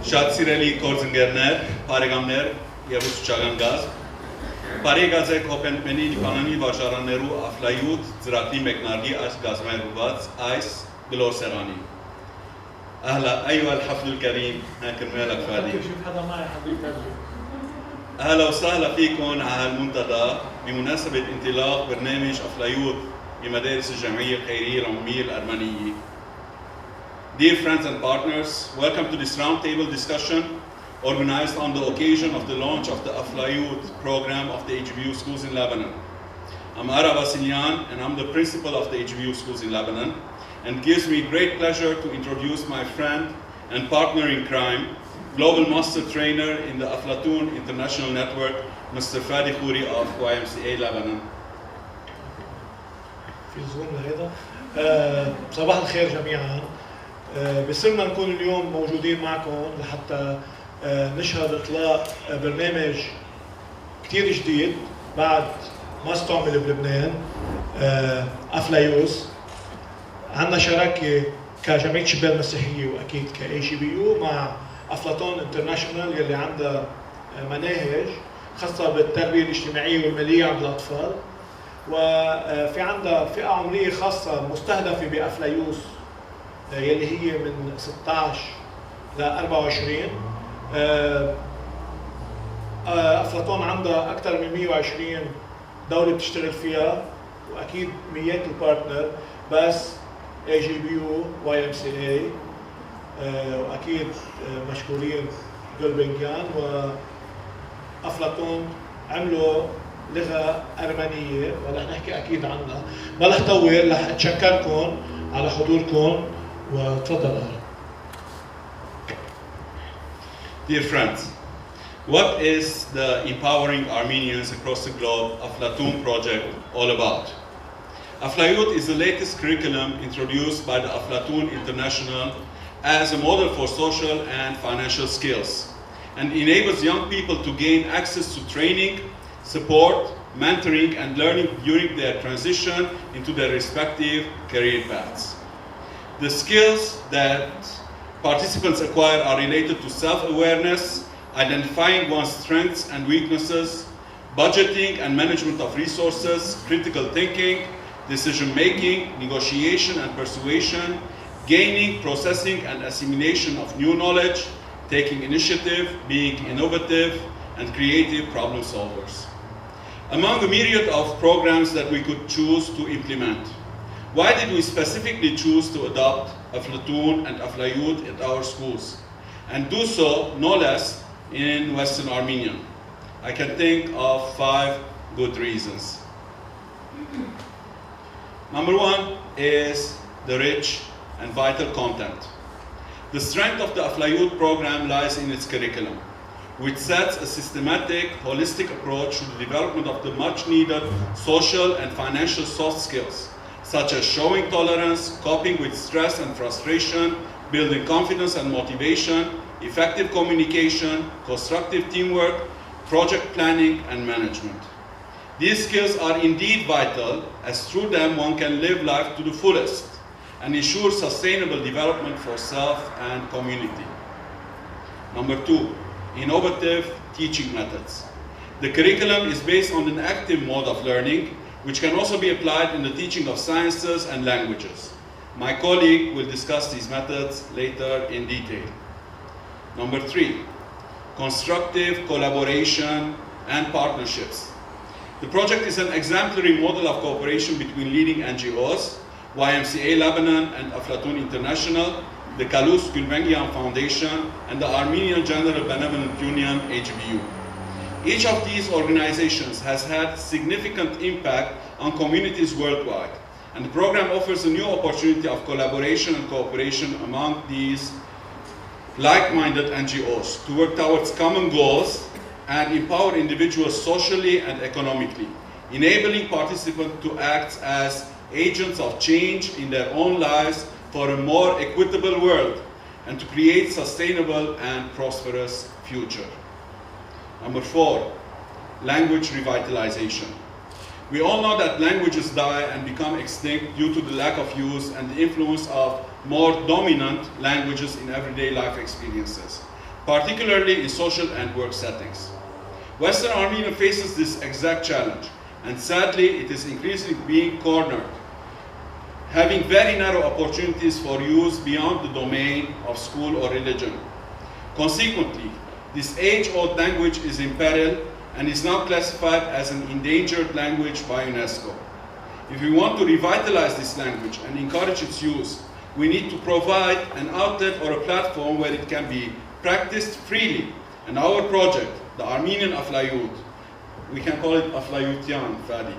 Շատ սիրելի կորձընկերներ, բարեկամներ եւ ուսուցչական գազգ, բարեկած եք Հոպենմենի Լիբանանի վարժարաններու AFLAYOUTH ծրագրի մեկնարկի այս գազամերուված այս գլոսերանին։ أهلا أيها الحفل الكريم كرمالك فادي. أهلا وسهلا فيكم على المنتدى بمناسبة انطلاق برنامج AFLAYOUTH بمدارس الجمعية الخيرية العمومية الأرمنية. Dear friends and partners, welcome to this roundtable discussion organized on the occasion of the launch of the AFLAYOUTH program of the AGBU schools in Lebanon. I'm Ara Vasilyan and I'm the principal of the AGBU schools in Lebanon, and it gives me great pleasure to introduce my friend and partner in crime, global master trainer in the Aflatoun International Network, Mr. Fadi Khouri of Ymca Lebanon. في الزوم هذا صباح الخير جميعا. بسرنا نكون اليوم موجودين معكم لحتى نشهد اطلاق برنامج كثير جديد بعد ما استعمل بلبنان، AFLAYOUTH. عندنا شراكه كجمعيه شباب مسيحيه واكيد كAGBU مع أفلاتون انترناشونال يلي عندها مناهج خاصه بالتربيه الاجتماعيه والماليه عند الاطفال، وفي عندها فئه عمريه خاصه مستهدفه بأفلايوث يلي هي من 16 ل 24. أفلاتون عندها أكثر من 120 دولة بتشتغل فيها وأكيد مئات البارتنر، بس AGBU Ymca وأكيد مشكورين Gulbenkian وأفلاتون عملوا لغة أرمنية ورح نحكي أكيد عنها. ما رح طول، رح أتشكركم على حضوركم وتفضل. Dear friends, what is the Empowering Armenians Across the Globe Aflatoun project all about? AFLAYOUTH is the latest curriculum introduced by the Aflatoun International as a model for social and financial skills, and enables young people to gain access to training, support, mentoring, and learning during their transition into their respective career paths. The skills that participants acquire are related to self-awareness, identifying one's strengths and weaknesses, budgeting and management of resources, critical thinking, decision-making, negotiation and persuasion, gaining, processing and assimilation of new knowledge, taking initiative, being innovative, and creative problem solvers. Among the myriad of programs that we could choose to implement, why did we specifically choose to adopt Aflatoun and AFLAYOUTH at our schools, and do so no less in Western Armenia? I can think of 5 good reasons. Number 1 is the rich and vital content. The strength of the AFLAYOUTH program lies in its curriculum, which sets a systematic, holistic approach to the development of the much-needed social and financial soft skills, such as showing tolerance, coping with stress and frustration, building confidence and motivation, effective communication, constructive teamwork, project planning, and management. These skills are indeed vital, as through them one can live life to the fullest and ensure sustainable development for self and community. Number 2, innovative teaching methods. The curriculum is based on an active mode of learning, which can also be applied in the teaching of sciences and languages. My colleague will discuss these methods later in detail. Number 3, constructive collaboration and partnerships. The project is an exemplary model of cooperation between leading NGOs, Ymca Lebanon and Aflatoun International, the Calouste Gulbenkian Foundation, and the Armenian General Benevolent Union, AGBU. Each of these organizations has had significant impact on communities worldwide, and the program offers a new opportunity of collaboration and cooperation among these like-minded NGOs to work towards common goals and empower individuals socially and economically, enabling participants to act as agents of change in their own lives for a more equitable world and to create sustainable and prosperous future. Number 4, language revitalization. We all know that languages die and become extinct due to the lack of use and the influence of more dominant languages in everyday life experiences. particularly in social and work settings. Western Armenia faces this exact challenge, and sadly, it is increasingly being cornered, having very narrow opportunities for use beyond the domain of school or religion. Consequently, this age-old language is in peril and is now classified as an endangered language by UNESCO. If we want to revitalize this language and encourage its use, we need to provide an outlet or a platform where it can be practiced freely. And our project, the Armenian AFLAYOUTH, we can call it AFLAYOUTHian, Fadi,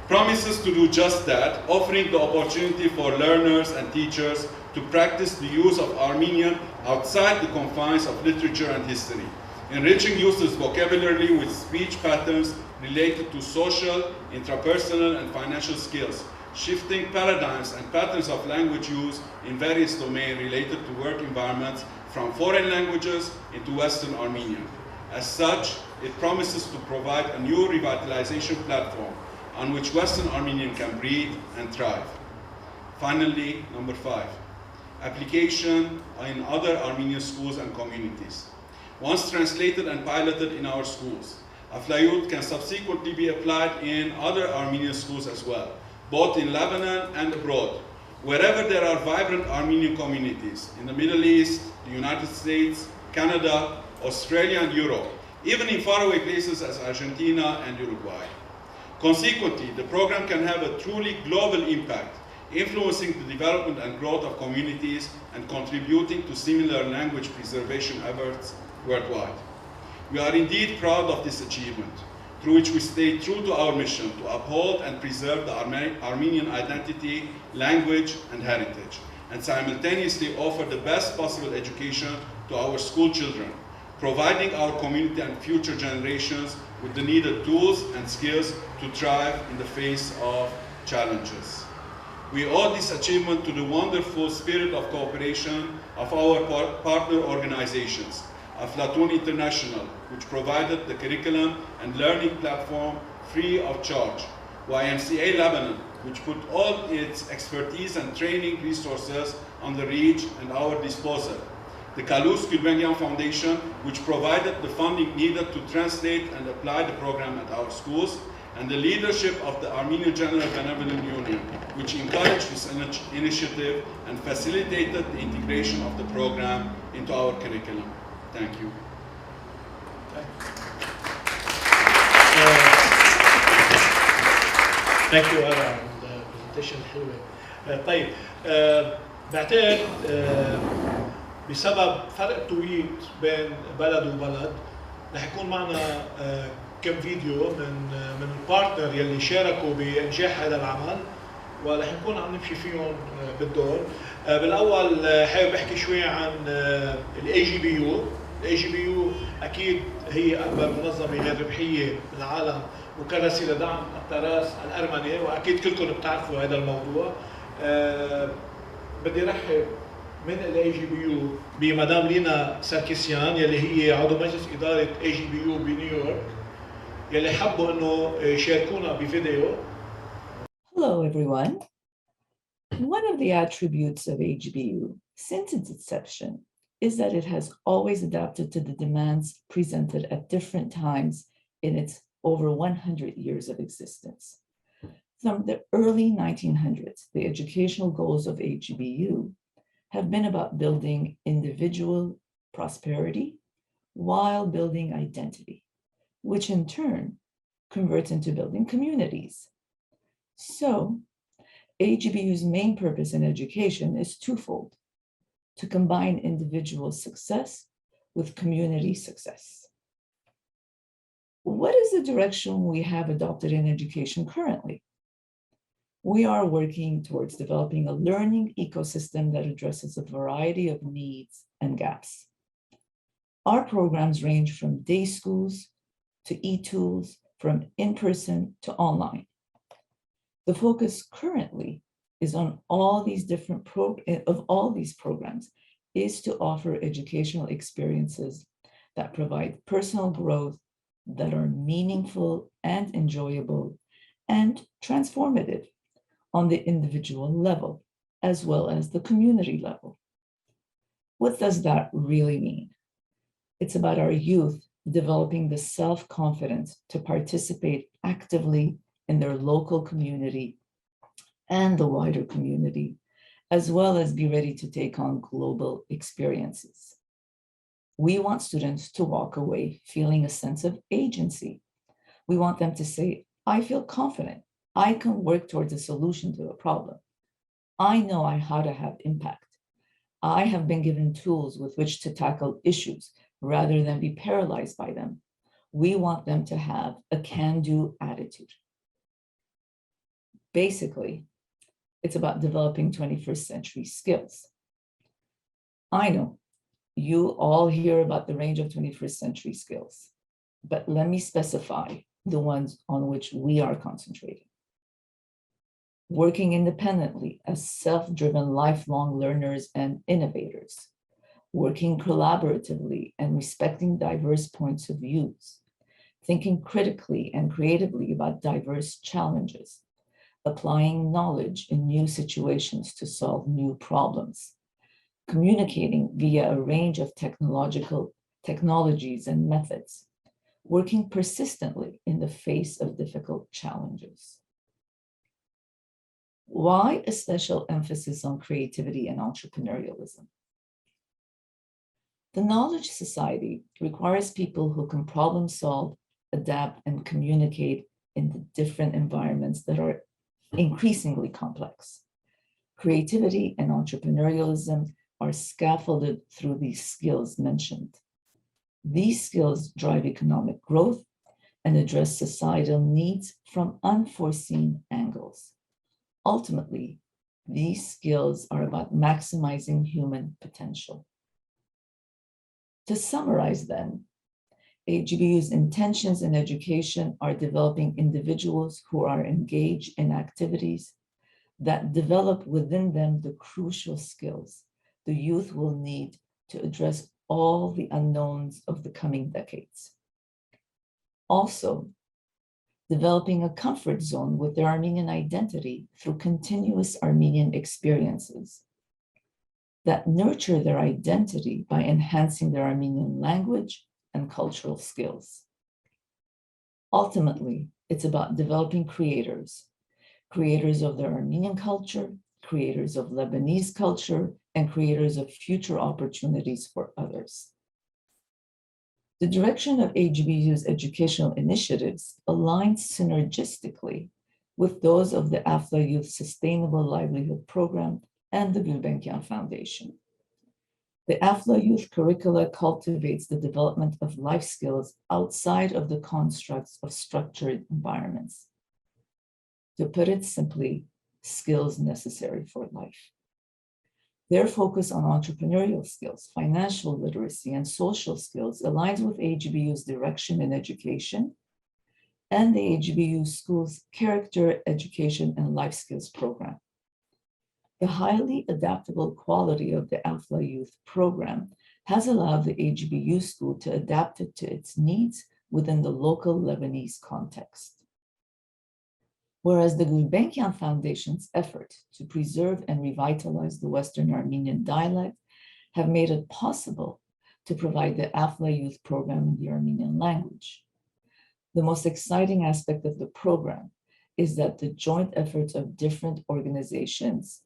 promises to do just that, offering the opportunity for learners and teachers to practice the use of Armenian outside the confines of literature and history, enriching users' vocabulary with speech patterns related to social, intrapersonal, and financial skills, shifting paradigms and patterns of language use in various domains related to work environments from foreign languages into Western Armenian. As such, it promises to provide a new revitalization platform on which Western Armenian can breathe and thrive. Finally, number 5, application in other Armenian schools and communities. Once translated and piloted in our schools, AFLAYOUTH can subsequently be applied in other Armenian schools as well, both in Lebanon and abroad, wherever there are vibrant Armenian communities in the Middle East, the United States, Canada, Australia, and Europe, even in faraway places as Argentina and Uruguay. Consequently, the program can have a truly global impact, influencing the development and growth of communities and contributing to similar language preservation efforts worldwide. We are indeed proud of this achievement, through which we stay true to our mission to uphold and preserve the Armenian identity, language, and heritage, and simultaneously offer the best possible education to our school children, providing our community and future generations with the needed tools and skills to thrive in the face of challenges. We owe this achievement to the wonderful spirit of cooperation of our partner organizations, Aflatoun International, which provided the curriculum and learning platform free of charge, Ymca Lebanon, which put all its expertise and training resources on the reach and our disposal, the Calouste Gulbenkian Foundation, which provided the funding needed to translate and apply the program at our schools, and the leadership of the Armenian General Benevolent Union, which encouraged this initiative and facilitated the integration of the program into our curriculum. Thank you. Thank you على البرزنتيشن الحلوه. طيب بعتقد بسبب فرق التوقيت بين بلد وبلد رح يكون معنا كم فيديو من البارتنر يلي شاركوا بانجاح هذا العمل، ورح نكون عم نمشي فيهم بالدور. بالاول حابب احكي شوي عن الاي جي بي يو. الاي جي بي يو اكيد هي اكبر منظمه غير ربحيه بالعالم مكرسه لدعم التراث الارمني، واكيد كلكم بتعرفوا هذا الموضوع. بدي رحب من الاي جي بي يو بمدام لينا ساركيسيان يلي هي عضو مجلس اداره اي جي بي يو بنيويورك، يلي حبوا انه يشاركونا بفيديو. Hello everyone. One of the attributes of AGBU since its inception is that it has always adapted to the demands presented at different times in its over 100 years of existence. From the early 1900s, the educational goals of AGBU have been about building individual prosperity while building identity, which in turn converts into building communities. So, AGBU's main purpose in education is twofold: to combine individual success with community success. What is the direction we have adopted in education currently? We are working towards developing a learning ecosystem that addresses a variety of needs and gaps. Our programs range from day schools to e-tools, from in-person to online. The focus currently is on all these different programs is to offer educational experiences that provide personal growth, that are meaningful and enjoyable and transformative on the individual level, as well as the community level. What does that really mean? It's about our youth developing the self-confidence to participate actively in their local community and the wider community, as well as be ready to take on global experiences. We want students to walk away feeling a sense of agency. We want them to say, I feel confident. I can work towards a solution to a problem. I know how to have impact. I have been given tools with which to tackle issues rather than be paralyzed by them. We want them to have a can-do attitude. Basically, it's about developing 21st century skills. I know you all hear about the range of 21st century skills, but let me specify the ones on which we are concentrating. Working independently as self-driven lifelong learners and innovators, working collaboratively and respecting diverse points of view, thinking critically and creatively about diverse challenges, applying knowledge in new situations to solve new problems, communicating via a range of technologies and methods, working persistently in the face of difficult challenges. Why a special emphasis on creativity and entrepreneurialism? The knowledge society requires people who can problem solve, adapt, and communicate in the different environments that are increasingly complex. Creativity and entrepreneurialism are scaffolded through these skills mentioned. These skills drive economic growth and address societal needs from unforeseen angles. Ultimately, these skills are about maximizing human potential. To summarize then, AGBU's intentions in education are developing individuals who are engaged in activities that develop within them the crucial skills the youth will need to address all the unknowns of the coming decades. Also, developing a comfort zone with their Armenian identity through continuous Armenian experiences that nurture their identity by enhancing their Armenian language and cultural skills. Ultimately, it's about developing creators of their Armenian culture, creators of Lebanese culture, and creators of future opportunities for others. The direction of AGBU's educational initiatives aligns synergistically with those of the AFLAYOUTH Sustainable Livelihood Program and the Gulbenkian Foundation. The AFLAYOUTH curricula cultivates the development of life skills outside of the constructs of structured environments. To put it simply, skills necessary for life. Their focus on entrepreneurial skills, financial literacy, and social skills aligns with AGBU's direction in education and the AGBU School's Character, Education, and Life Skills program. The highly adaptable quality of the AFLAYOUTH program has allowed the AGBU School to adapt it to its needs within the local Lebanese context. Whereas the Gulbenkian Foundation's effort to preserve and revitalize the Western Armenian dialect have made it possible to provide the AFLAYOUTH program in the Armenian language. The most exciting aspect of the program is that the joint efforts of different organizations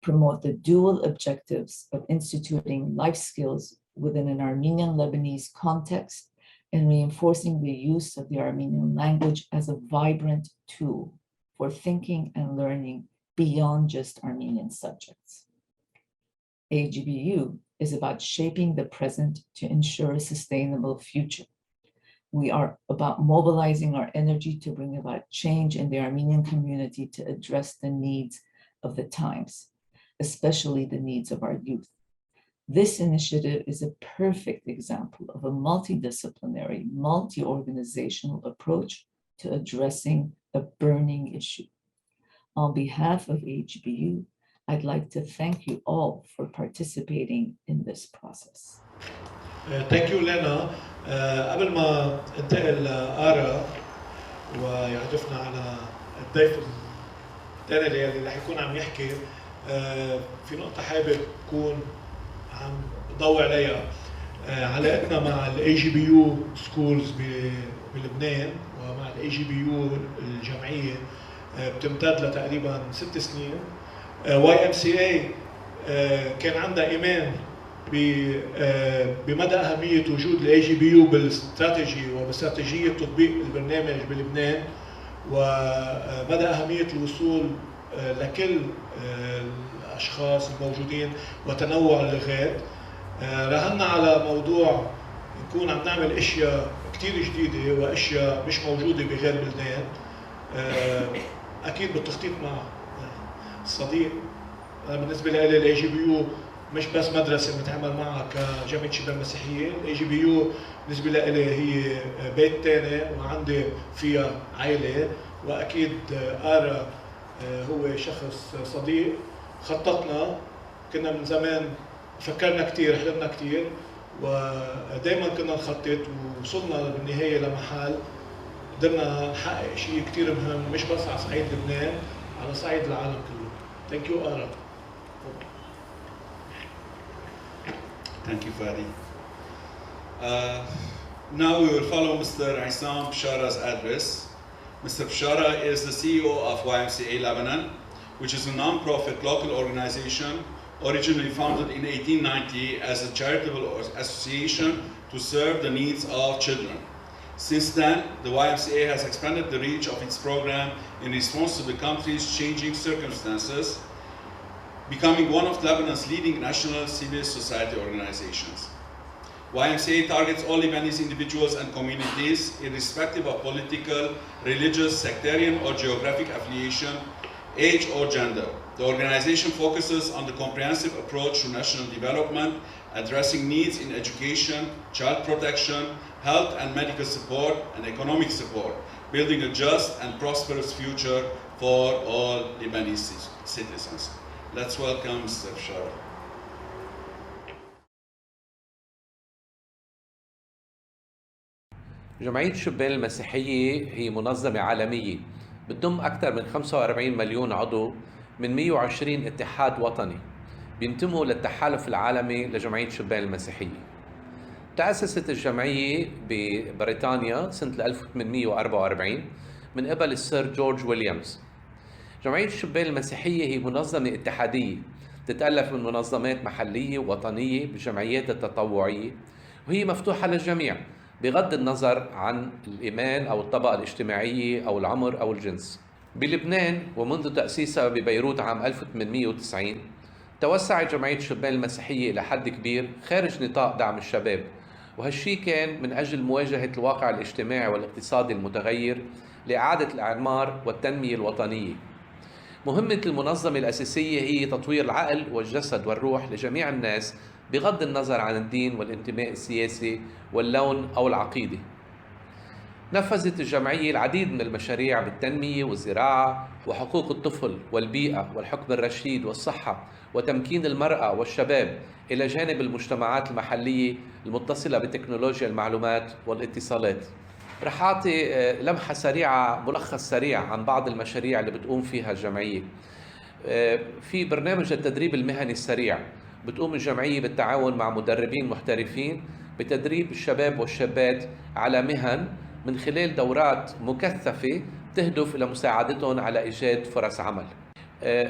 promote the dual objectives of instituting life skills within an Armenian Lebanese context and reinforcing the use of the Armenian language as a vibrant tool for thinking and learning beyond just Armenian subjects. AGBU is about shaping the present to ensure a sustainable future. We are about mobilizing our energy to bring about change in the Armenian community to address the needs of the times, especially the needs of our youth. This initiative is a perfect example of a multidisciplinary, multi-organizational approach to addressing a burning issue. On behalf of AGBU, I'd like to thank you all for participating in this process. Thank you, Lena. قبل ما انتقل لآرا ويعرفنا على الضيف الثاني اللي رح يكون عم يحكي، في نقطة حابب أكون عم ضوي عليها. علاقتنا مع الاي جي بي يو سكولز بلبنان ومع الاي جي بي يو الجمعيه بتمتد لتقريبا 6 سنين. واي ام سي اي كان عندها ايمان بمدى اهميه وجود الاي جي بي يو بالاستراتيجي وباستراتيجيه تطبيق البرنامج بلبنان، ومدى اهميه الوصول لكل الاشخاص الموجودين وتنوع اللغات. رهنا على موضوع نكون عم نعمل اشياء كثير جديده واشياء مش موجوده بغير بلدان. اكيد بالتخطيط مع الصديق. بالنسبه لي الاي جي بي يو مش بس مدرسه بنتعامل معها كجامعه شباب مسيحيه، الاي جي بي يو بالنسبه لي هي بيت ثاني وعندي فيها عائله، واكيد آرا هو شخص صديق. خططنا، كنا من زمان فكرنا كثير، حلمنا كثير، ودائما كنا نخطط ووصلنا بالنهايه لمحل قدرنا نحقق شيء كثير مهم مش بس على صعيد لبنان، على صعيد العالم كله. ثانك يو آرا. Thank you, Fadi. Now we will follow Mr. Issam Bishara's address. Mr. Bishara is the CEO of YMCA Lebanon, which is a non-profit local organization originally founded in 1890 as a charitable association to serve the needs of children. Since then, the YMCA has expanded the reach of its program in response to the country's changing circumstances, becoming one of Lebanon's leading national civil society organizations. YMCA targets all Lebanese individuals and communities, irrespective of political, religious, sectarian, or geographic affiliation, age, or gender. The organization focuses on the comprehensive approach to national development, addressing needs in education, child protection, health and medical support, and economic support, building a just and prosperous future for all Lebanese citizens. Let's welcome Mr. Bishara. جمعية شبان المسيحية هي منظمة عالمية بتضم أكثر من 45 مليون عضو من 120 اتحاد وطني بينتموا للتحالف العالمي لجمعية شبان المسيحية. تأسست الجمعية ببريطانيا سنة 1844 من قبل السير جورج ويليامز. جمعية شبان المسيحية هي منظمة اتحادية تتألف من منظمات محلية ووطنية بالجمعيات التطوعية، وهي مفتوحة للجميع بغض النظر عن الإيمان أو الطبقة الاجتماعية أو العمر أو الجنس. بلبنان ومنذ تأسيسها ببيروت عام 1890 توسعت جمعية شبان المسيحية إلى حد كبير خارج نطاق دعم الشباب، وهالشي كان من أجل مواجهة الواقع الاجتماعي والاقتصادي المتغير لإعادة الإعمار والتنمية الوطنية. مهمة المنظمة الأساسية هي تطوير العقل والجسد والروح لجميع الناس بغض النظر عن الدين والانتماء السياسي واللون أو العقيدة. نفذت الجمعية العديد من المشاريع بالتنمية والزراعة وحقوق الطفل والبيئة والحكم الرشيد والصحة وتمكين المرأة والشباب، إلى جانب المجتمعات المحلية المتصلة بتكنولوجيا المعلومات والاتصالات. رح أعطي لمحة سريعة، ملخص سريع عن بعض المشاريع اللي بتقوم فيها الجمعية. في برنامج التدريب المهني السريع، بتقوم الجمعية بالتعاون مع مدربين محترفين بتدريب الشباب والشابات على مهن من خلال دورات مكثفة تهدف إلى مساعدتهم على إيجاد فرص عمل.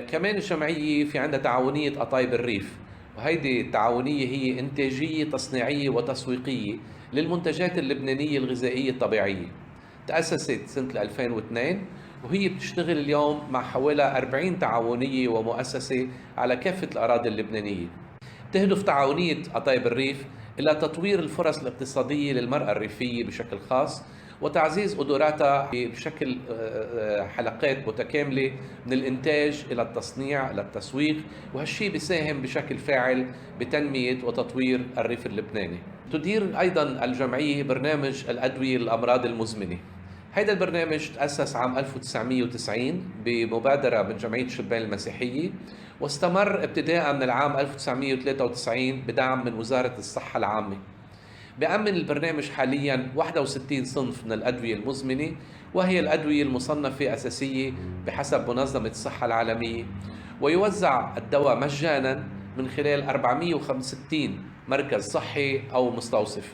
كمان الجمعية في عندها تعاونية قطايب الريف، وهيدي التعاونية هي إنتاجية تصنيعية وتسويقية للمنتجات اللبنانية الغذائية الطبيعية. تأسست سنة 2002 وهي بتشتغل اليوم مع حوالي 40 تعاونية ومؤسسة على كافة الأراضي اللبنانية. تهدف تعاونية قطايب الريف إلى تطوير الفرص الاقتصادية للمرأة الريفية بشكل خاص، وتعزيز قدراتها بشكل حلقات متكاملة من الإنتاج إلى التصنيع إلى التسويق، وهالشي بيساهم بشكل فاعل بتنمية وتطوير الريف اللبناني. تدير أيضا الجمعية برنامج الأدوية للأمراض المزمنة. هذا البرنامج تأسس عام 1990 بمبادرة من جمعية شبان المسيحية، واستمر ابتداء من العام 1993 بدعم من وزارة الصحة العامة. بيأمن البرنامج حالياً 61 صنف من الأدوية المزمنة، وهي الأدوية المصنفة أساسية بحسب منظمة الصحة العالمية، ويوزع الدواء مجاناً من خلال 465 مركز صحي أو مستوصف.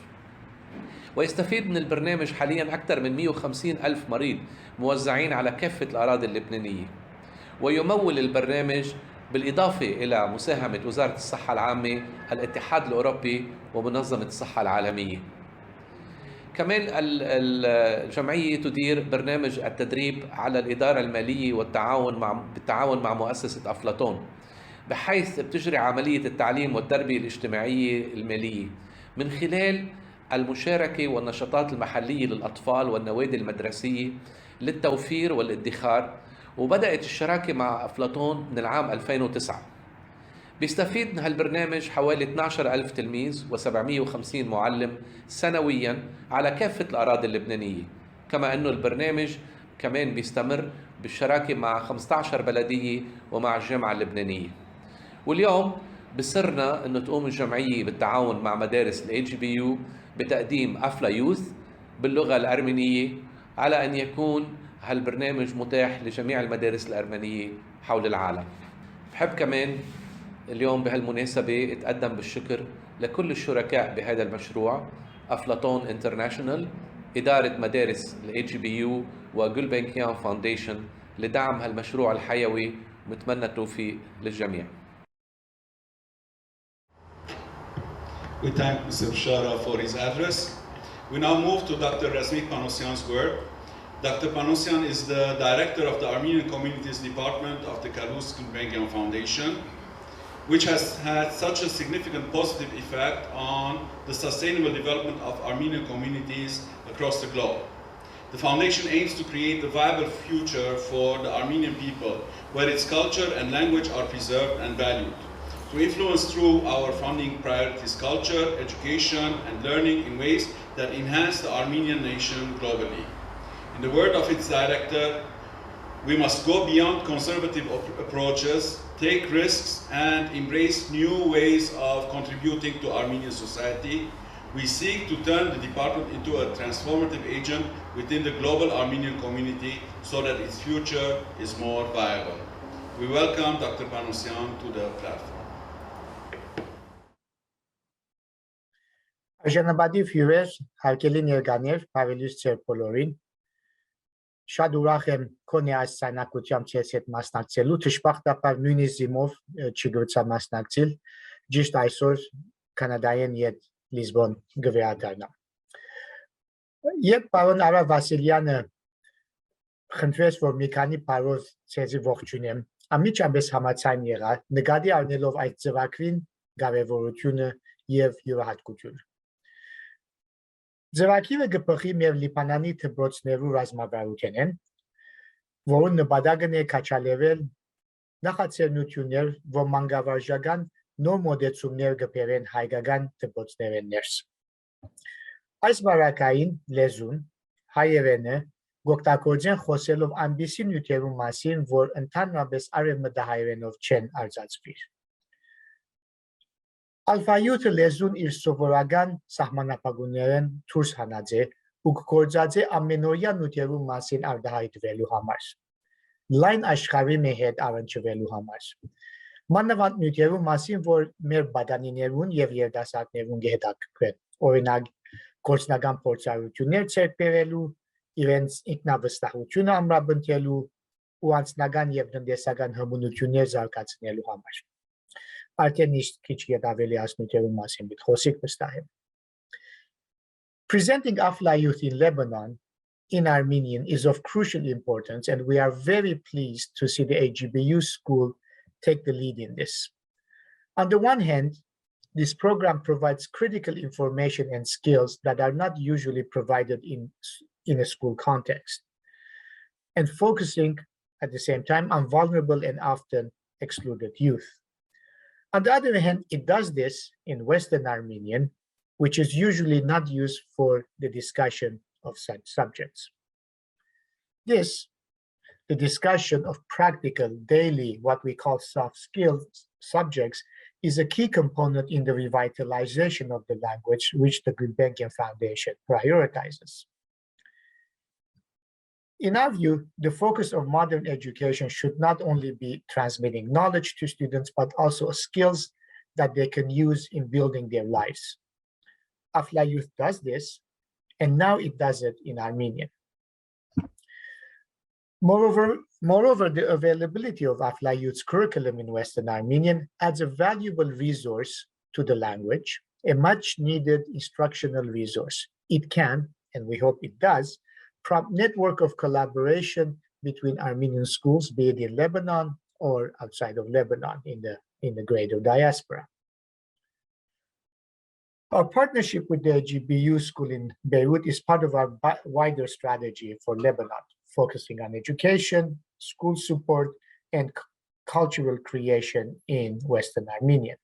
ويستفيد من البرنامج حاليا أكثر من 150 ألف مريض موزعين على كافة الأراضي اللبنانية. ويمول البرنامج بالإضافة إلى مساهمة وزارة الصحة العامة، الاتحاد الأوروبي ومنظمة الصحة العالمية. كمان الجمعية تدير برنامج التدريب على الإدارة المالية بالتعاون مع مؤسسة أفلاتون، بحيث بتجري عملية التعليم والتربية الاجتماعية المالية من خلال المشاركة والنشاطات المحلية للأطفال والنوادي المدرسية للتوفير والادخار. وبدأت الشراكة مع أفلاتون من العام 2009. بيستفيد من هالبرنامج حوالي 12,000 تلميذ و750 معلم سنويا على كافة الأراضي اللبنانية. كما أنه البرنامج كمان بيستمر بالشراكة مع 15 بلدية ومع الجامعة اللبنانية. واليوم بسرنا أنه تقوم الجمعية بالتعاون مع مدارس ال AGBU بتقديم AFLAYOUTH باللغة الأرمينية، على أن يكون هالبرنامج متاح لجميع المدارس الأرمنية حول العالم. بحب كمان اليوم بهالمناسبة اتقدم بالشكر لكل الشركاء بهذا المشروع: أفلاتون انترناشونال، إدارة مدارس ال AGBU وغولبنكيان فاونديشن لدعم هالمشروع الحيوي. ونتمنى التوفيق للجميع. We thank Mr. Bishara for his address. We now move to Dr. Razmik Panosyan's word. Dr. Panosyan is the director of the Armenian Communities Department of the Calouste Gulbenkian Foundation, which has had such a significant positive effect on the sustainable development of Armenian communities across the globe. The foundation aims to create a viable future for the Armenian people, where its culture and language are preserved and valued, to influence through our funding priorities culture, education, and learning in ways that enhance the Armenian nation globally. In the word of its director, we must go beyond conservative approaches, take risks, and embrace new ways of contributing to Armenian society. We seek to turn the department into a transformative agent within the global Armenian community so that its future is more viable. We welcome Dr. Panosyan to the platform. Արժանապատիվ հյուրեր, հարգելի ներկաներ, հավելույս ձեր բոլորին։ Շատ ուրախ եմ քո ներկայացանակությամբ ցես հետ մասնակցելու, դժբախտաբար նույնիսկ զիմով չգրցա մասնակցել, ճիշտ այսօր կանադայեն յետ Լիզբոն գվեադարնա։ Երբ պարոն Արա Վասիլյանը խնդրեց, որ մի քանի բառով ցեզի ողջունեմ, անմիջապես համաձայն եղա, նկատի առնելով այդ ծրագրին կարևորությունը եւ յուրահատկությունը։ Ձեռագիրը գբխի մեր Լիբանանի դպրոցներու ռազմավարություն են, որոնց նպատակն է քաջալերել նախաձեռնություններ, որ մանկավարժական նոր մոդեցումներ կբերեն հայկական դպրոցներեն ներս։ Այս բարակային լեզուն հայերենը գոկտակորձեն խոսելով ամբիսի նյութերու մասին, որ ընդհանրապես արևմտահայերենով չեն արձածվիր։ Ալֆայութը լեզուն իր սովորական սահմանափակումներեն դուրս հանած է ու գործած է ամենօրյա նյութերու մասին արտահայտվելու համար, լայն աշխարհի հետ առնչվելու համար, մանավանդ նյութերու մասին, որ մեր բադանիներուն եւ երիտասարդներուն կհետաքրքրեն, օրինակ գործնական փորձառություններ ցերկ բերելու, իրենց ինքնավստահությունը ամրապնդելու ու անձնական եւ տնտեսական հմունություններ զարգացնելու համար։ Presenting AFLAYOUTH in Lebanon in Armenian is of crucial importance, and we are very pleased to see the AGBU school take the lead in this. On the one hand, this program provides critical information and skills that are not usually provided in a school context, and focusing at the same time on vulnerable and often excluded youth. On the other hand, it does this in Western Armenian, which is usually not used for the discussion of such subjects. This, the discussion of practical, daily, what we call soft skills subjects, is a key component in the revitalization of the language, which the Gulbenkian Foundation prioritizes. In our view, the focus of modern education should not only be transmitting knowledge to students, but also skills that they can use in building their lives. AFLAYOUTH does this, and now it does it in Armenian. Moreover, the availability of AFLAYOUTH's curriculum in Western Armenian adds a valuable resource to the language, a much needed instructional resource. It can, and we hope it does, prompt network of collaboration between Armenian schools, be it in Lebanon or outside of Lebanon in the greater diaspora. Our partnership with the AGBU school in Beirut is part of our wider strategy for Lebanon, focusing on education, school support, and cultural creation in Western Armenian.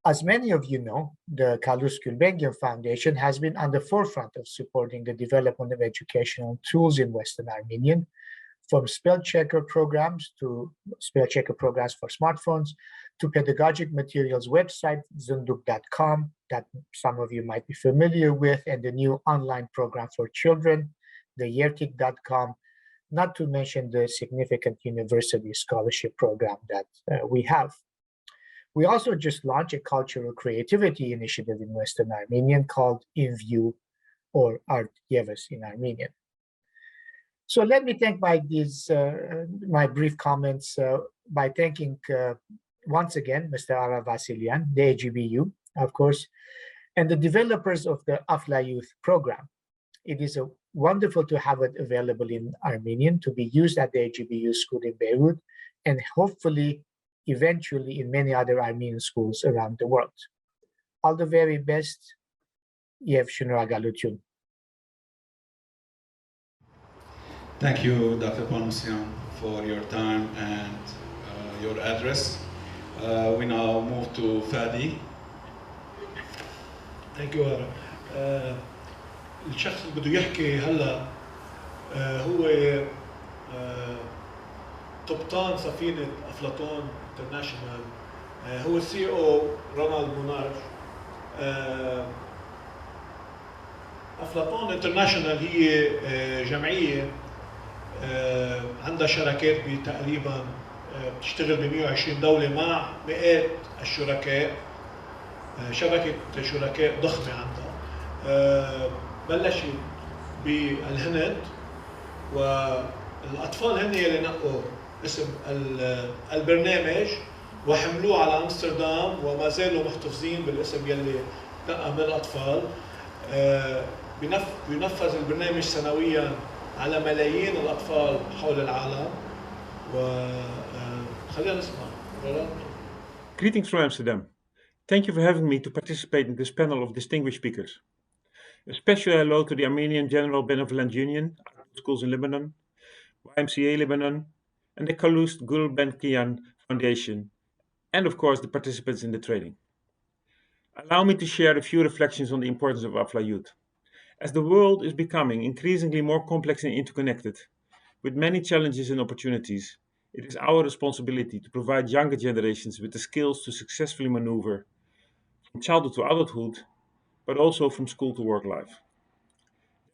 As many of you know, the Calouste Gulbenkian Foundation has been on the forefront of supporting the development of educational tools in Western Armenian, from spell checker programs for smartphones to pedagogic materials website, zunduk.com, that some of you might be familiar with, and the new online program for children, the yertik.com, not to mention the significant university scholarship program that we have. We also just launched a cultural creativity initiative in Western Armenian called Ymca, or Art Yeves in Armenian. So let me thank my brief comments by thanking once again Mr. Ara Vasilyan, the AGBU, of course, and the developers of the AFLAYOUTH program. It is wonderful to have it available in Armenian to be used at the AGBU school in Beirut, and hopefully, eventually in many other Armenian schools around the world. All the very best. Yev Shunragalutyun. Thank you, Dr. Panussian, for your time and your address. We now move to Fadi. Thank you, Ara. الشخص اللي بده يحكي هلا هو قبطان سفينة أفلاطون انترناشونال، هو السي او رونالد مونارج. أفلاطون انترناشونال هي جمعية عندها شركات بتقريبا بتشتغل ب 120 دولة مع مئات الشركاء، شبكة شركاء ضخمة عندها. بلشت بالهند، والأطفال هن يلي نقوا اسم البرنامج وحملوه على أمستردام، وما زالوا محتفظين بالاسم يلي نقى من الأطفال. بينفذ البرنامج سنويا على ملايين الأطفال حول العالم. وخلينا نسمع. Greetings from Amsterdam. Thank you for having me to participate in this panel of distinguished speakers. A special hello to the Armenian General Benevolent Union, Schools in Lebanon, Ymca Lebanon, and the Calouste Gulbenkian Foundation, and of course the participants in the training. Allow me to share a few reflections on the importance of AFLAYOUTH. As the world is becoming increasingly more complex and interconnected, with many challenges and opportunities, it is our responsibility to provide younger generations with the skills to successfully maneuver from childhood to adulthood, but also from school to work life.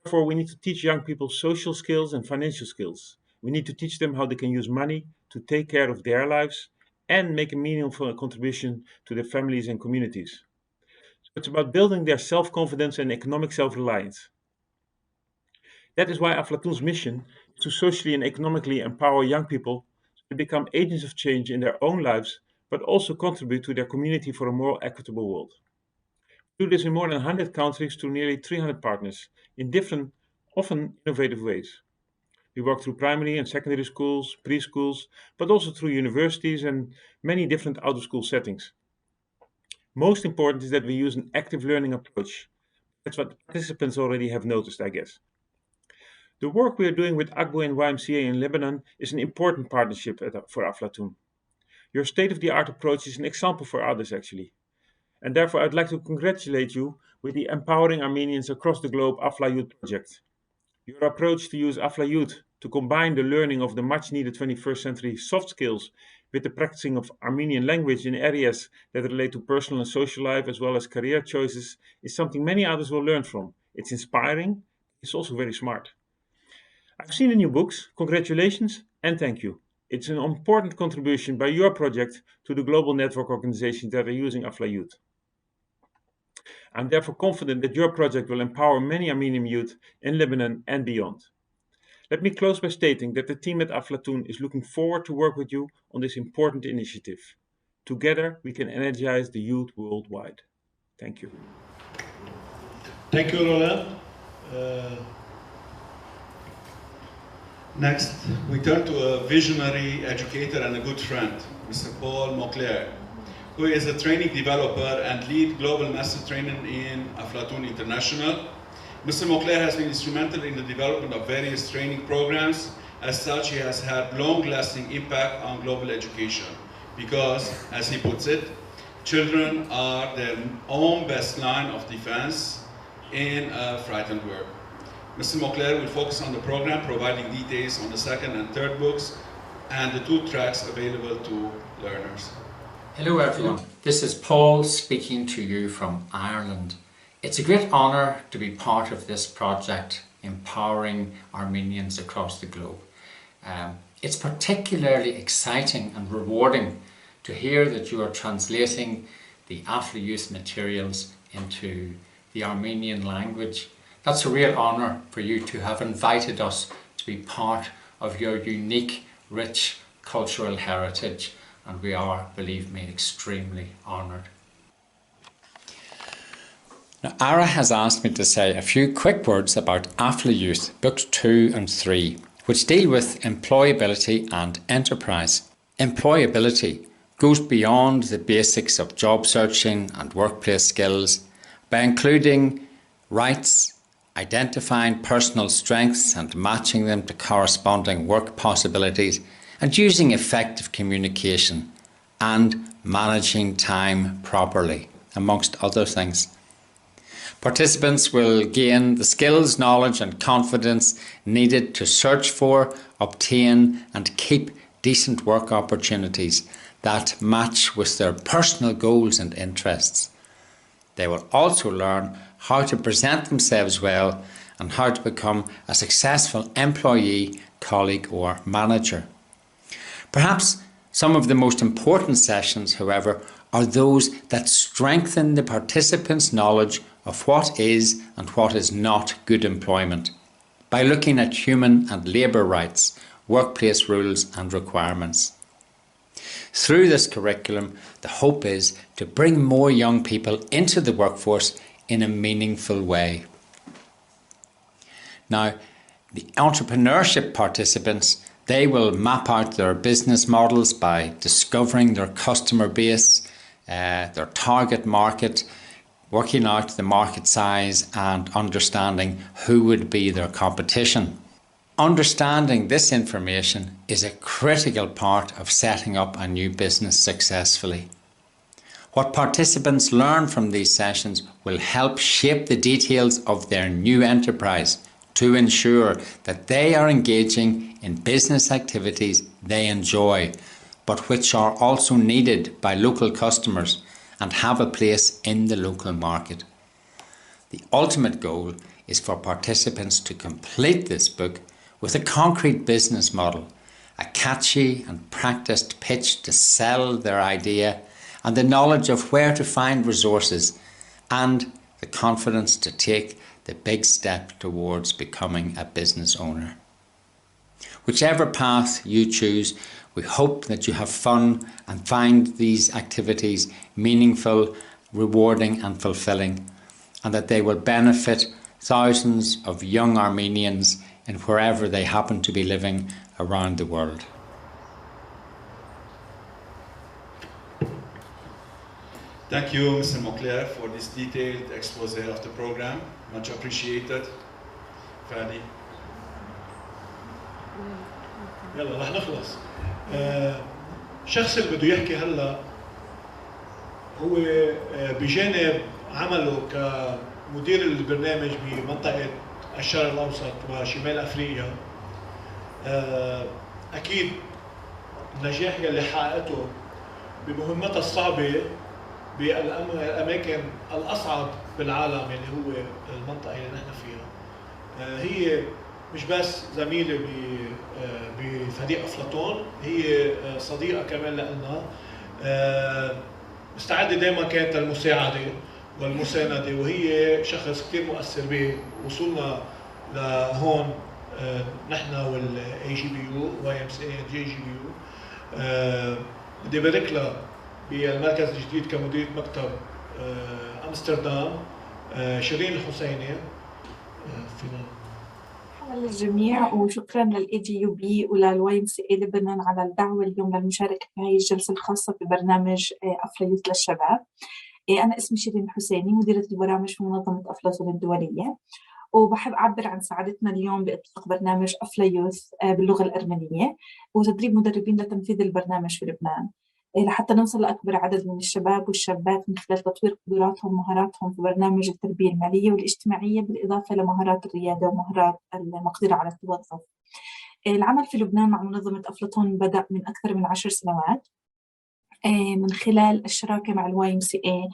Therefore, we need to teach young people social skills and financial skills. We need to teach them how they can use money to take care of their lives and make a meaningful contribution to their families and communities. So it's about building their self-confidence and economic self-reliance. That is why Aflatoun's mission is to socially and economically empower young people to become agents of change in their own lives, but also contribute to their community for a more equitable world. We do this in more than 100 countries through nearly 300 partners in different, often innovative ways. We work through primary and secondary schools, preschools, but also through universities and many different out-of-school settings. Most important is that we use an active learning approach. That's what participants already have noticed, I guess. The work we are doing with AGBU and Ymca in Lebanon is an important partnership for Aflatoun. Your state-of-the-art approach is an example for others, actually. And therefore, I'd like to congratulate you with the Empowering Armenians Across the Globe AFLAYOUTH project. Your approach to use AFLAYOUTH to combine the learning of the much-needed 21st century soft skills with the practicing of Armenian language in areas that relate to personal and social life as well as career choices is something many others will learn from. It's inspiring. It's also very smart. I've seen the new books. Congratulations and thank you. It's an important contribution by your project to the global network organizations that are using AFLAYOUth. I'm therefore confident that your project will empower many Armenian youth in Lebanon and beyond. Let me close by stating that the team at Aflatoun is looking forward to work with you on this important initiative. Together, we can energize the youth worldwide. Thank you. Thank you, Roland. Next, we turn to a visionary educator and a good friend, Mr. Paul Moclair, who is a training developer and lead global master trainer in Aflatoun International. Mr. Moclair has been instrumental in the development of various training programs. As such, he has had long-lasting impact on global education because, as he puts it, children are their own best line of defense in a frightened world. Mr. Moclair will focus on the program, providing details on the second and third books and the 2 tracks available to learners. Hello everyone, this is Paul speaking to you from Ireland. It's a great honour to be part of this project, empowering Armenians across the globe. It's particularly exciting and rewarding to hear that you are translating the AFLAYOUth materials into the Armenian language. That's a real honour for you to have invited us to be part of your unique, rich cultural heritage, and we are, believe me, extremely honoured. Now, Ara has asked me to say a few quick words about AFLAYOUth, Books 2 and 3, which deal with employability and enterprise. Employability goes beyond the basics of job searching and workplace skills by including rights, identifying personal strengths and matching them to corresponding work possibilities, and using effective communication and managing time properly, amongst other things. Participants will gain the skills, knowledge and confidence needed to search for, obtain and keep decent work opportunities that match with their personal goals and interests. They will also learn how to present themselves well and how to become a successful employee, colleague or manager. Perhaps some of the most important sessions, however, are those that strengthen the participants' knowledge of what is and what is not good employment by looking at human and labour rights, workplace rules and requirements. Through this curriculum, the hope is to bring more young people into the workforce in a meaningful way. Now, the entrepreneurship participants, they will map out their business models by discovering their customer base, their target market, working out the market size and understanding who would be their competition. Understanding this information is a critical part of setting up a new business successfully. What participants learn from these sessions will help shape the details of their new enterprise to ensure that they are engaging in business activities they enjoy, but which are also needed by local customers and have a place in the local market. The ultimate goal is for participants to complete this book with a concrete business model, a catchy and practiced pitch to sell their idea, and the knowledge of where to find resources, and the confidence to take the big step towards becoming a business owner. Whichever path you choose, we hope that you have fun and find these activities meaningful, rewarding and fulfilling, and that they will benefit thousands of young Armenians in wherever they happen to be living around the world. Thank you, Mr. Moclair, for this detailed expose of the program. Much appreciated. Fadi. يلا رح نخلص. الشخص اللي بده يحكي هلا هو بجانب عمله كمدير البرنامج بمنطقة الشرق الأوسط وشمال أفريقيا. أكيد النجاح يلي حققته بمهمتها الصعبة بالأماكن الأصعب بالعالم اللي هو المنطقة اللي نحن فيها. هي مش بس زميلة بفريق أفلاطون، هي صديقة كمان لنا، مستعدة دائما كانت للمساعدة والمساندة، وهي شخص كثير مؤثر بوصولنا لهون نحن والAGBU Ymca AGBU. بدي أبارك لها بالمركز الجديد كمديرة مكتب أمستردام شيرين الحسيني. فينا للجميع، وشكرا للAGUB وللYMCA لبنان على الدعوة اليوم للمشاركة في هذه الجلسة الخاصة ببرنامج أفلايوث للشباب. أنا اسمي شيرين الحسيني، مديرة البرامج في منظمة أفلاطون الدولية، وبحب أعبر عن سعادتنا اليوم بإطلاق برنامج أفلايوث باللغة الأرمنية وتدريب مدربين لتنفيذ البرنامج في لبنان، لحتى نوصل لأكبر عدد من الشباب والشابات من خلال تطوير قدراتهم ومهاراتهم في برنامج التربية المالية والاجتماعية، بالإضافة لمهارات الريادة ومهارات المقدرة على التوظف. العمل في لبنان مع منظمة أفلاطون بدأ من أكثر من 10 سنوات من خلال الشراكة مع الYMCA،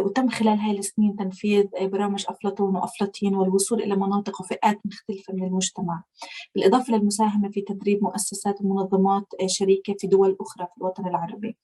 وتم خلال هاي السنين تنفيذ برامج أفلاطون وأفلاطين والوصول إلى مناطق وفئات مختلفة من المجتمع، بالإضافة للمساهمة في تدريب مؤسسات ومنظمات شريكة في دول أخرى في الوطن العربي.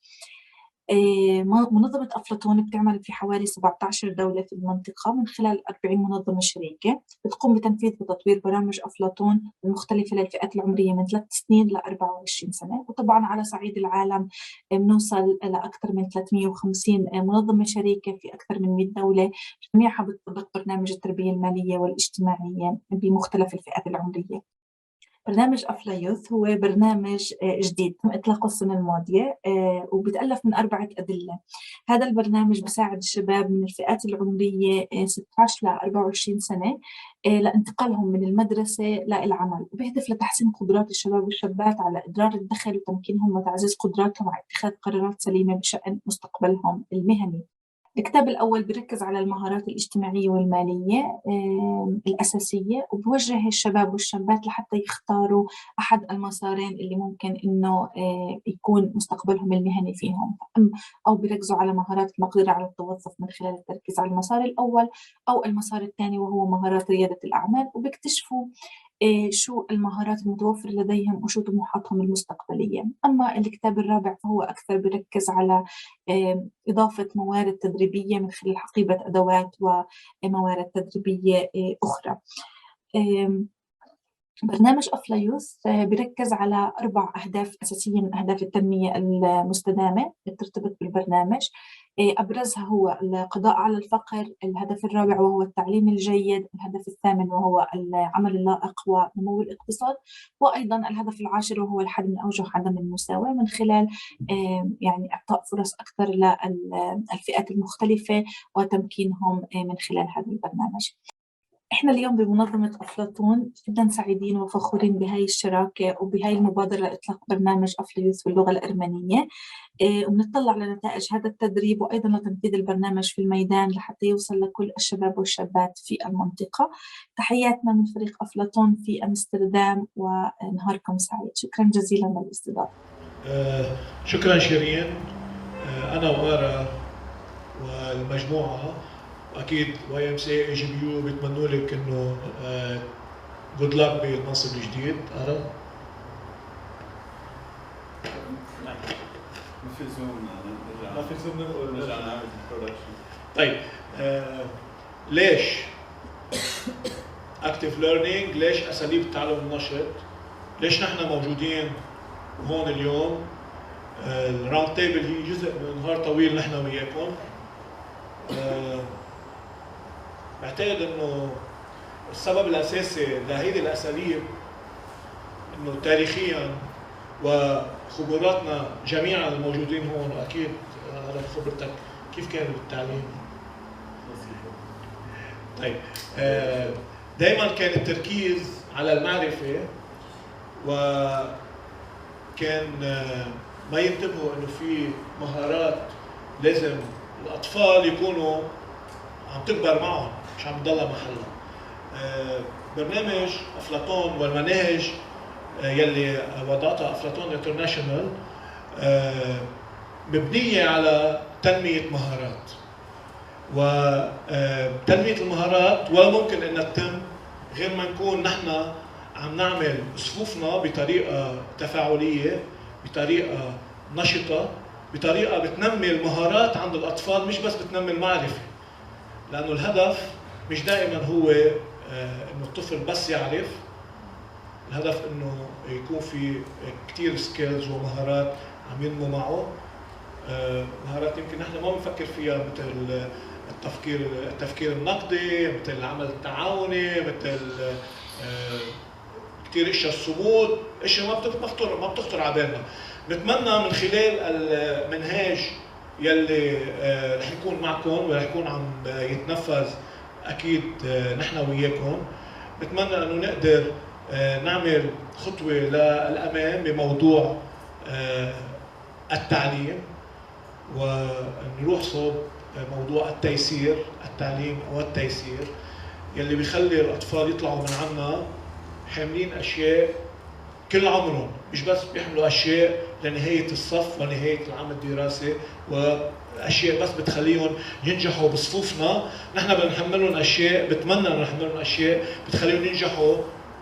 منظمة أفلاطون بتعمل في حوالي 17 دولة في المنطقة من خلال 40 منظمة شريكة، بتقوم بتنفيذ وتطوير برامج أفلاطون المختلفة للفئات العمرية من 3 سنين ل 24 سنة، وطبعا على صعيد العالم بنوصل لأكثر من 350 منظمة شريكة في أكثر من 100 دولة، جميعها بتطبق برنامج التربية المالية والاجتماعية بمختلف الفئات العمرية. برنامج أفلايوث هو برنامج جديد تم إطلاقه السنة الماضية، وبيتألف من 4 أدلة. هذا البرنامج بيساعد الشباب من الفئات العمرية 16 ل 24 سنة لانتقالهم من المدرسة للعمل، وبيهدف لتحسين قدرات الشباب والشابات على إدرار الدخل وتمكينهم وتعزيز قدراتهم على اتخاذ قرارات سليمة بشأن مستقبلهم المهني. الكتاب الأول بيركز على المهارات الاجتماعية والمالية الأساسية، وبوجه الشباب والشابات لحتى يختاروا أحد المسارين اللي ممكن إنه يكون مستقبلهم المهني فيهم، أو بيركزوا على مهارات المقدرة على التوظف من خلال التركيز على المسار الأول، أو المسار الثاني وهو مهارات ريادة الأعمال، وبيكتشفوا شو المهارات المتوفرة لديهم وشو طموحاتهم المستقبلية. أما الكتاب الرابع فهو أكثر بركز على إضافة موارد تدريبية من خلال حقيبة أدوات وموارد تدريبية أخرى. برنامج أفلايوث بركز على 4 أهداف أساسية من أهداف التنمية المستدامة ترتبط بالبرنامج. أبرزها هو القضاء على الفقر، الهدف الرابع وهو التعليم الجيد، الهدف الثامن وهو العمل اللائق ونمو الاقتصاد، وأيضا الهدف العاشر وهو الحد من أوجه عدم المساواة من خلال يعني إعطاء فرص أكثر للفئات المختلفة وتمكينهم من خلال هذا البرنامج. إحنا اليوم بمنظمة أفلاطون جدا سعيدين وفخورين بهاي الشراكة وبهاي المبادرة لإطلاق برنامج أفلايوث باللغة الأرمنية، وبنطلع لنتائج هذا التدريب وأيضا لتنفيذ البرنامج في الميدان لحتى يوصل لكل الشباب والشابات في المنطقة. تحياتنا من فريق أفلاطون في أمستردام ونهاركم سعيد. شكرا جزيلا للاستضافة. شكرا شيرين. أنا وآرا والمجموعة أكيد YMCA AGBU بيتمنوا لك إنه good luck بالمنصب الجديد. أرى ما في زوم نرجع نعمل البرودكشن. طيب ليش active learning؟ ليش أساليب التعلم النشط؟ ليش نحن موجودين هون اليوم؟ الراوند تيبل هي جزء من نهار طويل نحن وياكم. بعتقد انه السبب الاساسي لهيدي الاساليب انه تاريخيا وخبراتنا جميعا الموجودين هون، واكيد على خبرتك كيف كان بالتعليم. طيب دائما كان التركيز على المعرفه، وكان ما ينتبهوا انه في مهارات لازم الاطفال يكونوا عم تكبر معهم، مش عم تضلها محلها. برنامج أفلاطون والمناهج يلي وضعتها أفلاطون انترناشونال مبنية على تنمية مهارات، وتنمية المهارات ولا ممكن أنها تتم غير ما نكون نحن عم نعمل صفوفنا بطريقة تفاعلية، بطريقة نشطة، بطريقة بتنمي المهارات عند الأطفال، مش بس بتنمي المعرفة. لأنه الهدف مش دائما هو إنه الطفل بس يعرف، الهدف إنه يكون في كتير سكيلز ومهارات عم ينمو معه. مهارات يمكن نحن ما بنفكر فيها، مثل التفكير النقدي، مثل العمل التعاوني، مثل كثير اشياء، الصمود، اشياء ما بتخطر على بالنا. بتمنى من خلال المنهاج يلي رح يكون معكم ورح يكون عم يتنفذ اكيد نحن وياكم، بتمنى انه نقدر نعمل خطوه للامام بموضوع التعليم، ونروح صوب موضوع التيسير، التعليم والتيسير يلي بيخلي الاطفال يطلعوا من عنا حاملين اشياء كل عمرهم، مش بس بيحملوا اشياء لنهايه الصف ونهايه العام الدراسي، واشياء بس بتخليهم ينجحوا بصفوفنا. نحن بنحملهم اشياء، بتمنى انه نحملهم اشياء بتخليهم ينجحوا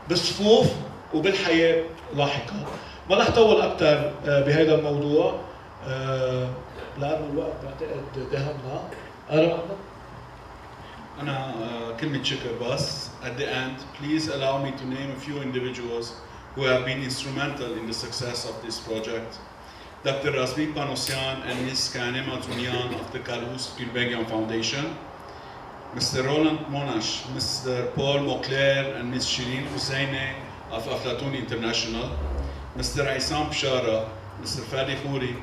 بالصفوف وبالحياه لاحقا. ما رح طول اكثر بهذا الموضوع لانه الوقت بعتقد دهمنا. أنا كلمة شكر بس. At the end, please allow me to name a few individuals who have been instrumental in the success of this project. Dr. Razmik Panosyan and Ms. Kanema Zunian of the Calouste Gulbenkian Foundation, Mr. Roland Monash, Mr. Paul Moclair and Ms. Shirin Husseini of Aflatoun International, Mr. Aysam Bshara, Mr. Fadi Khouri,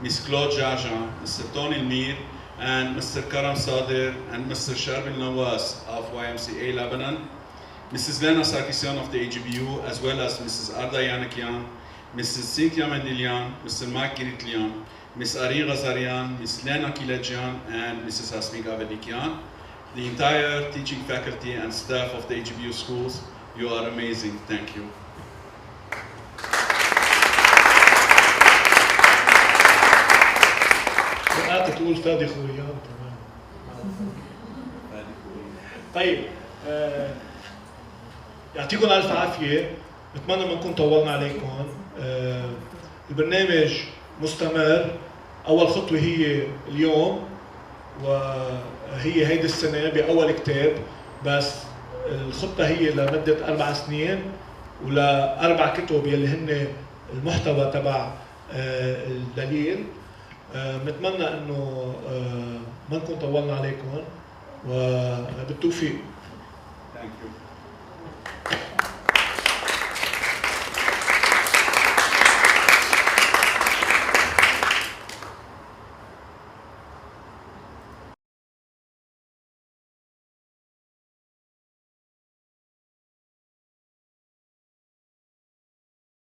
Ms. Claude Jajan, Mr. Tony Mir, and Mr. Karam Sadir and Mr. Sharbil Nawaz of Ymca Lebanon, Mrs. Lena Sarkisian of the AGBU, as well as Mrs. Arda Yanakian, Mrs. Cynthia Mendelian, Mr. Mike Giritlian, Ms. Ari Ghazarian, Ms. Lena Kiledjian, and Mrs. Hasmik Avedikian. The entire teaching faculty and staff of the AGBU schools, you are amazing. Thank you. تقول فادي خويان تمام. طيب يعطيكم الف عافيه، بتمنى ما نكون طولنا عليكم. البرنامج مستمر، اول خطوه هي اليوم وهي هيدي السنه باول كتاب، بس الخطه هي لمده 4 سنين ولا4 كتب يلي هن المحتوى تبع الدليل. بنتمنى انه ما نكون طولنا عليكم وبالتوفيق. Thank you.